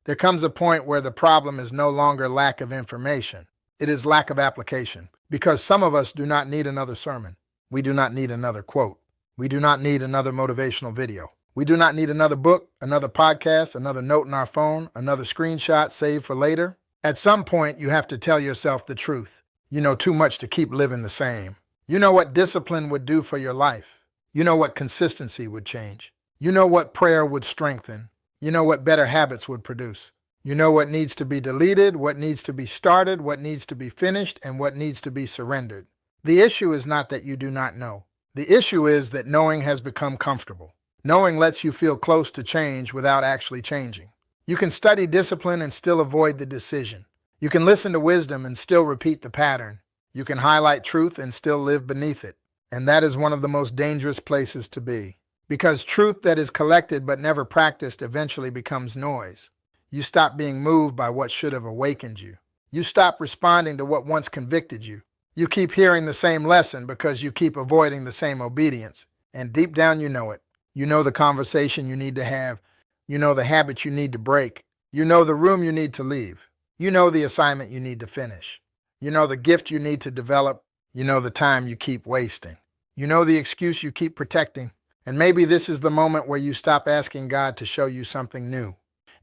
There comes a point where the problem is no longer lack of information. It is lack of application. Because some of us do not need another sermon. We do not need another quote. We do not need another motivational video. We do not need another book, another podcast, another note in our phone, another screenshot saved for later. At some point, you have to tell yourself the truth. You know too much to keep living the same. You know what discipline would do for your life. You know what consistency would change. You know what prayer would strengthen. You know what better habits would produce. You know what needs to be deleted, what needs to be started, what needs to be finished, and what needs to be surrendered. The issue is not that you do not know. The issue is that knowing has become comfortable. Knowing lets you feel close to change without actually changing. You can study discipline and still avoid the decision. You can listen to wisdom and still repeat the pattern. You can highlight truth and still live beneath it. And that is one of the most dangerous places to be. Because truth that is collected but never practiced eventually becomes noise. You stop being moved by what should have awakened you. You stop responding to what once convicted you. You keep hearing the same lesson because you keep avoiding the same obedience. And deep down you know it. You know the conversation you need to have. You know the habit you need to break. You know the room you need to leave. You know the assignment you need to finish. You know the gift you need to develop. You know the time you keep wasting. You know the excuse you keep protecting. And maybe this is the moment where you stop asking God to show you something new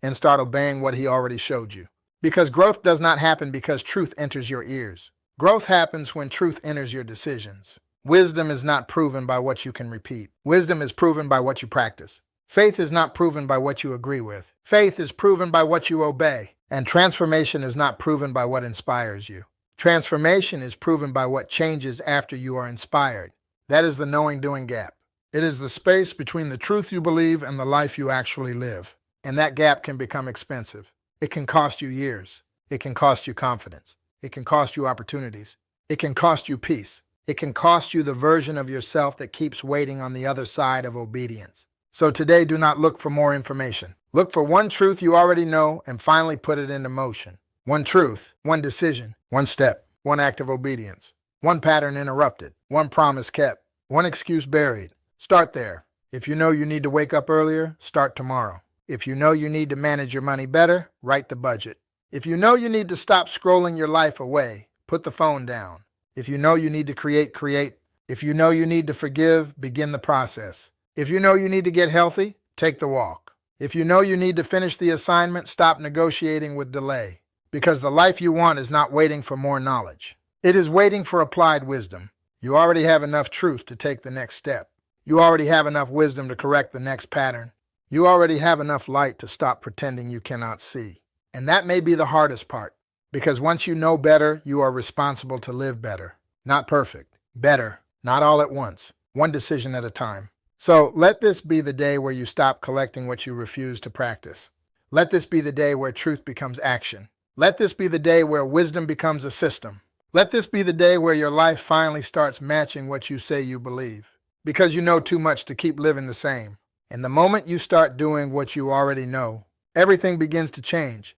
and start obeying what He already showed you. Because growth does not happen because truth enters your ears. Growth happens when truth enters your decisions. Wisdom is not proven by what you can repeat. Wisdom is proven by what you practice. Faith is not proven by what you agree with. Faith is proven by what you obey. And transformation is not proven by what inspires you. Transformation is proven by what changes after you are inspired. That is the knowing-doing gap. It is the space between the truth you believe and the life you actually live. And that gap can become expensive. It can cost you years. It can cost you confidence. It can cost you opportunities. It can cost you peace. It can cost you the version of yourself that keeps waiting on the other side of obedience. So today, do not look for more information. Look for one truth you already know and finally put it into motion. One truth, one decision, one step, one act of obedience, one pattern interrupted, one promise kept, one excuse buried. Start there. If you know you need to wake up earlier, start tomorrow. If you know you need to manage your money better, write the budget. If you know you need to stop scrolling your life away, put the phone down. If you know you need to create. If you know you need to forgive, begin the process. If you know you need to get healthy, take the walk. If you know you need to finish the assignment, stop negotiating with delay. Because the life you want is not waiting for more knowledge. It is waiting for applied wisdom. You already have enough truth to take the next step. You already have enough wisdom to correct the next pattern. You already have enough light to stop pretending you cannot see. And that may be the hardest part. Because once you know better, you are responsible to live better. Not perfect. Better. Not all at once. One decision at a time. So let this be the day where you stop collecting what you refuse to practice. Let this be the day where truth becomes action. Let this be the day where wisdom becomes a system. Let this be the day where your life finally starts matching what you say you believe. Because you know too much to keep living the same. And the moment you start doing what you already know, everything begins to change.